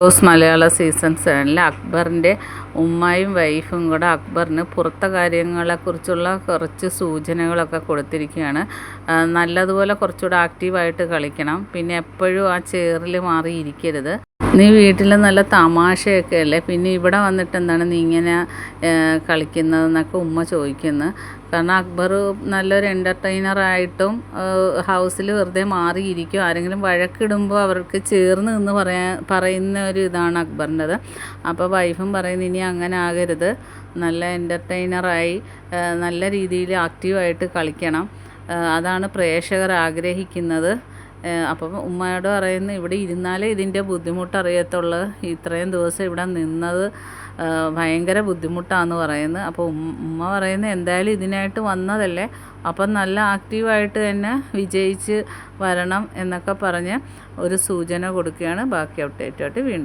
Boss മലയാള season 7 അക്ബറിൻ്റെ ഉമ്മയും വൈഫും കൂടെ അക്ബറിന് പുറത്തെ കാര്യങ്ങളെക്കുറിച്ചുള്ള കുറച്ച് സൂചനകളൊക്കെ കൊടുത്തിരിക്കുകയാണ്. നല്ലതുപോലെ കുറച്ചുകൂടെ ആക്റ്റീവായിട്ട് കളിക്കണം, പിന്നെ എപ്പോഴും ആ ചെയറിൽ മാറിയിരിക്കരുത്, നീ വീട്ടിൽ നല്ല തമാശയൊക്കെ അല്ലേ, പിന്നെ ഇവിടെ വന്നിട്ട് എന്താണ് നീ ഇങ്ങനെ കളിക്കുന്നതെന്നൊക്കെ ഉമ്മ ചോദിക്കുന്നു. കാരണം അക്ബർ നല്ലൊരു എൻ്റർടൈനറായിട്ടും ഹൗസിൽ വെറുതെ മാറിയിരിക്കും, ആരെങ്കിലും വഴക്കിടുമ്പോൾ അവർക്ക് ചേർന്ന് നിന്ന് പറയുന്ന ഒരു ഇതാണ് അക്ബറിൻ്റെത്. അപ്പോൾ വൈഫും പറയുന്നു ഇനി അങ്ങനെ ആകരുത്, നല്ല എൻ്റർടൈനറായി നല്ല രീതിയിൽ ആക്റ്റീവായിട്ട് കളിക്കണം, അതാണ് പ്രേക്ഷകർ ആഗ്രഹിക്കുന്നത്. അപ്പം ഉമ്മയോട് പറയുന്നു ഇവിടെ ഇരുന്നാലേ ഇതിൻ്റെ ബുദ്ധിമുട്ടറിയത്തുള്ളൂ, ഇത്രയും ദിവസം ഇവിടെ നിന്നത് ഭയങ്കര ബുദ്ധിമുട്ടാണെന്ന് പറയുന്നു. അപ്പോൾ ഉമ്മ പറയുന്നത് എന്തായാലും ഇതിനായിട്ട് വന്നതല്ലേ, അപ്പം നല്ല ആക്റ്റീവായിട്ട് തന്നെ വിജയിച്ച് വരണം എന്നൊക്കെ പറഞ്ഞ് ഒരു സൂചന കൊടുക്കുകയാണ്. ബാക്കി അപ്ഡേറ്റായിട്ട് വീണ്ടും